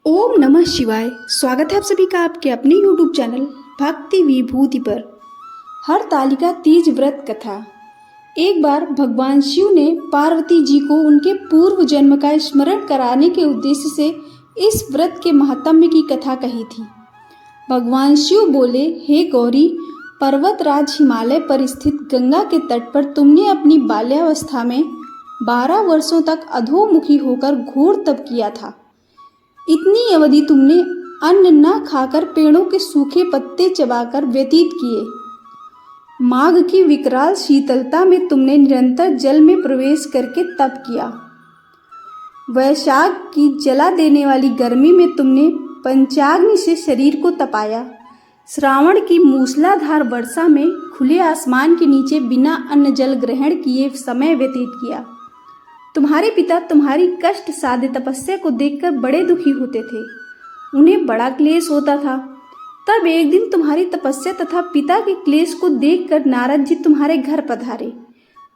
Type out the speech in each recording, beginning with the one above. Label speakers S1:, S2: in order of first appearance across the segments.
S1: ओम नमः शिवाय। स्वागत है आप सभी का आपके अपने YouTube चैनल भक्ति विभूति पर। हरतालिका तीज व्रत कथा। एक बार भगवान शिव ने पार्वती जी को उनके पूर्व जन्म का स्मरण कराने के उद्देश्य से इस व्रत के महात्म्य की कथा कही थी। भगवान शिव बोले, हे गौरी, पर्वतराज हिमालय पर स्थित गंगा के तट पर तुमने अपनी बाल्यावस्था में 12 वर्षों तक अधोमुखी होकर घोर तप किया था। इतनी अवधि तुमने अन्न न खाकर पेड़ों के सूखे पत्ते चबाकर व्यतीत किए। माघ की विकराल शीतलता में तुमने निरंतर जल में प्रवेश करके तप किया। वैशाख की जला देने वाली गर्मी में तुमने पंचाग्नि से शरीर को तपाया। श्रावण की मूसलाधार वर्षा में खुले आसमान के नीचे बिना अन्न जल ग्रहण किए समय व्यतीत किया। तुम्हारे पिता तुम्हारी कष्ट साध्य तपस्या को देखकर बड़े दुखी होते थे। उन्हें बड़ा क्लेश होता था। तब एक दिन तुम्हारी तपस्या तथा पिता के क्लेश को देखकर नारद जी तुम्हारे घर पधारे।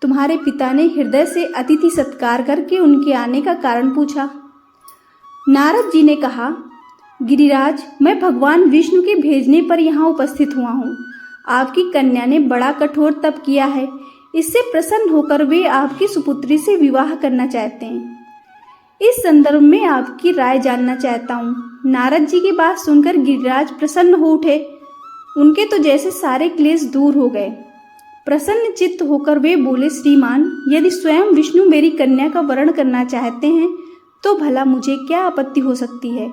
S1: तुम्हारे पिता ने हृदय से अतिथि सत्कार करके उनके आने का कारण पूछा। नारद जी ने कहा, गिरिराज, मैं भगवान विष्णु के भेजने पर यहाँ उपस्थित हुआ हूँ। आपकी कन्या ने बड़ा कठोर तप किया है। इससे प्रसन्न होकर वे आपकी सुपुत्री से विवाह करना चाहते हैं। इस संदर्भ में आपकी राय जानना चाहता हूँ। नारद जी की बात सुनकर गिरिराज प्रसन्न हो उठे। उनके तो जैसे सारे क्लेश दूर हो गए। प्रसन्न चित्त होकर वे बोले, श्रीमान, यदि स्वयं विष्णु मेरी कन्या का वरण करना चाहते हैं तो भला मुझे क्या आपत्ति हो सकती है।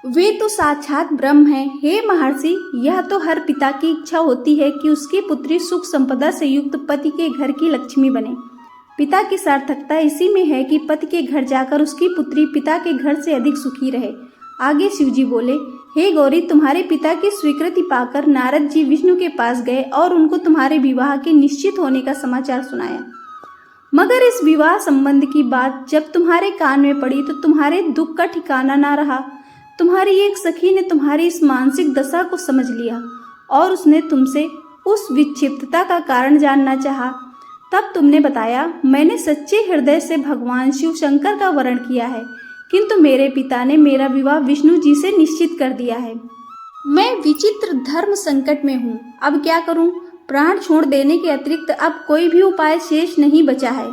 S1: वे तो साक्षात ब्रह्म हैं। हे महर्षि, यह तो हर पिता की इच्छा होती है कि उसकी पुत्री सुख संपदा से युक्त पति के घर की लक्ष्मी बने। पिता की सार्थकता इसी में है कि पति के घर जाकर उसकी पुत्री पिता के घर से अधिक सुखी रहे। आगे शिवजी बोले, हे गौरी, तुम्हारे पिता की स्वीकृति पाकर नारद जी विष्णु के पास गए और उनको तुम्हारे विवाह के निश्चित होने का समाचार सुनाया। मगर इस विवाह संबंध की बात जब तुम्हारे कान में पड़ी तो तुम्हारे दुख का ठिकाना ना रहा। तुम्हारी एक सखी ने तुम्हारी इस मानसिक दशा को समझ लिया और उसने तुमसे उस विक्षिप्तता का कारण जानना चाहा। तब तुमने बताया, मैंने सच्चे हृदय से भगवान शिव शंकर का वरण किया है, किंतु मेरे पिता ने मेरा विवाह विष्णु जी से निश्चित कर दिया है। मैं विचित्र धर्म संकट में हूँ। अब क्या करूँ? प्राण छोड़ देने के अतिरिक्त अब कोई भी उपाय शेष नहीं बचा है।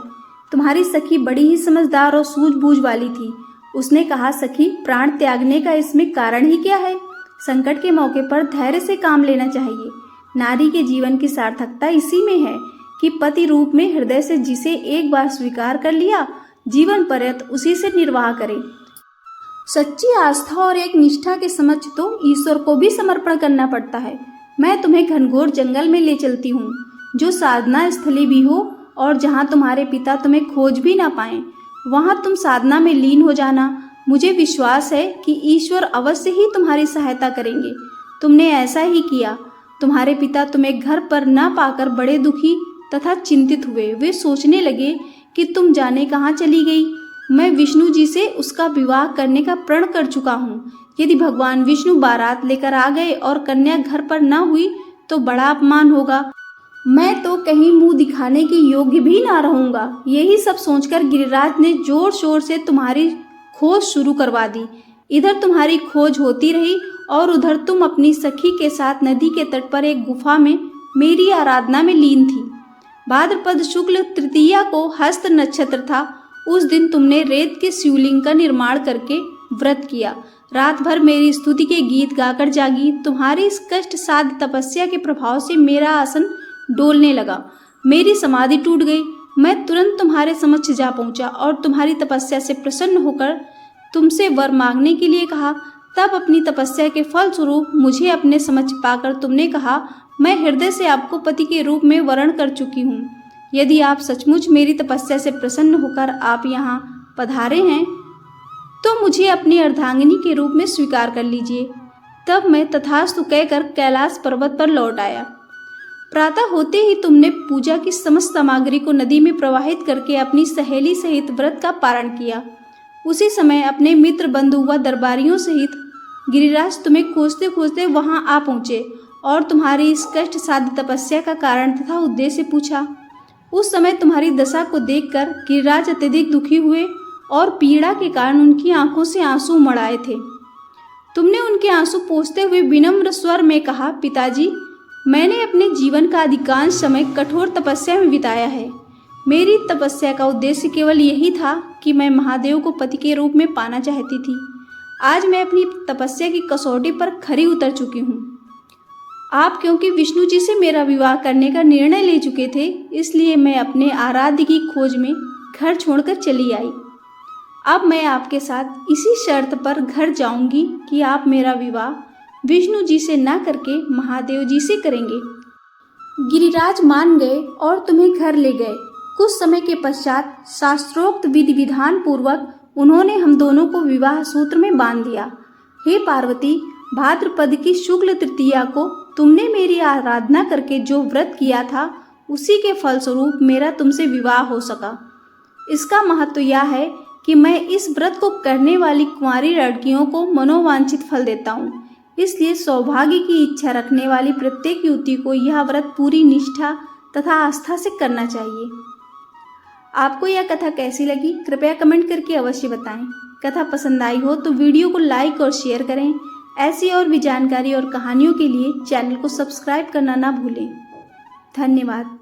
S1: तुम्हारी सखी बड़ी ही समझदार और सूझबूझ वाली थी। उसने कहा, सखी, प्राण त्यागने का इसमें कारण ही क्या है? संकट के मौके पर धैर्य से काम लेना चाहिए। नारी के जीवन की सार्थकता इसी में है कि पति रूप में हृदय से जिसे एक बार स्वीकार कर लिया, जीवन पर्यंत उसी से निर्वाह करे। सच्ची आस्था और एक निष्ठा के समक्ष तो ईश्वर को भी समर्पण करना पड़ता है। मैं तुम्हें घनघोर जंगल में ले चलती हूँ, जो साधना स्थली भी हो और जहाँ तुम्हारे पिता तुम्हें खोज भी ना पाए। वहां तुम साधना में लीन हो जाना। मुझे विश्वास है कि ईश्वर अवश्य ही तुम्हारी सहायता करेंगे। तुमने ऐसा ही किया। तुम्हारे पिता तुम्हें घर पर न पाकर बड़े दुखी तथा चिंतित हुए। वे सोचने लगे कि तुम जाने कहाँ चली गई। मैं विष्णु जी से उसका विवाह करने का प्रण कर चुका हूँ। यदि भगवान विष्णु बारात लेकर आ गए और कन्या घर पर न हुई तो बड़ा अपमान होगा। मैं तो कहीं मुंह दिखाने के योग्य भी ना रहूंगा। यही सब सोचकर गिरिराज ने जोर शोर से तुम्हारी खोज शुरू करवा दी। इधर तुम्हारी खोज होती रही और उधर तुम अपनी सखी के साथ नदी के तट पर एक गुफा में मेरी आराधना में लीन थी। भाद्रपद शुक्ल तृतीया को हस्त नक्षत्र था। उस दिन तुमने रेत के शिवलिंग का निर्माण करके व्रत किया। रात भर मेरी स्तुति के गीत गाकर जागी। तुम्हारी इस कष्ट साध्य तपस्या के प्रभाव से मेरा आसन डोलने लगा। मेरी समाधि टूट गई। मैं तुरंत तुम्हारे समक्ष जा पहुंचा और तुम्हारी तपस्या से प्रसन्न होकर तुमसे वर मांगने के लिए कहा। तब अपनी तपस्या के फल स्वरूप मुझे अपने समक्ष पाकर तुमने कहा, मैं हृदय से आपको पति के रूप में वरण कर चुकी हूँ। यदि आप सचमुच मेरी तपस्या से प्रसन्न होकर आप यहाँ पधारे हैं तो मुझे अपनी अर्धांगिनी के रूप में स्वीकार कर लीजिए। तब मैं तथास्तु कहकर कैलाश पर्वत पर लौट आया। प्रातः होते ही तुमने पूजा की समस्त सामग्री को नदी में प्रवाहित करके अपनी सहेली सहित व्रत का पारण किया। उसी समय अपने मित्र बंधु व दरबारियों सहित गिरिराज तुम्हें खोजते खोजते वहां आ पहुंचे और तुम्हारी इस कष्ट साध्य तपस्या का कारण तथा उद्देश्य पूछा। उस समय तुम्हारी दशा को देखकर गिरिराज अत्यधिक दुखी हुए और पीड़ा के कारण उनकी आंखों से आंसू उमड़ आए थे। तुमने उनके आंसू पोंछते हुए विनम्र स्वर में कहा, पिताजी, मैंने अपने जीवन का अधिकांश समय कठोर तपस्या में बिताया है। मेरी तपस्या का उद्देश्य केवल यही था कि मैं महादेव को पति के रूप में पाना चाहती थी। आज मैं अपनी तपस्या की कसौटी पर खरी उतर चुकी हूँ। आप क्योंकि विष्णु जी से मेरा विवाह करने का निर्णय ले चुके थे, इसलिए मैं अपने आराध्य की खोज में घर छोड़कर चली आई। अब मैं आपके साथ इसी शर्त पर घर जाऊंगी कि आप मेरा विवाह विष्णु जी से न करके महादेव जी से करेंगे। गिरिराज मान गए और तुम्हें घर ले गए। कुछ समय के पश्चात शास्त्रोक्त विधि विधान पूर्वक उन्होंने हम दोनों को विवाह सूत्र में बांध दिया। हे पार्वती, भाद्रपद की शुक्ल तृतीया को तुमने मेरी आराधना करके जो व्रत किया था, उसी के फलस्वरूप मेरा तुमसे विवाह हो सका। इसका महत्व यह है कि मैं इस व्रत को करने वाली कुंवारी लड़कियों को मनोवांछित फल देता हूँ। इसलिए सौभाग्य की इच्छा रखने वाली प्रत्येक युवती को यह व्रत पूरी निष्ठा तथा आस्था से करना चाहिए। आपको यह कथा कैसी लगी, कृपया कमेंट करके अवश्य बताएं। कथा पसंद आई हो तो वीडियो को लाइक और शेयर करें। ऐसी और भी जानकारी और कहानियों के लिए चैनल को सब्सक्राइब करना ना भूलें। धन्यवाद।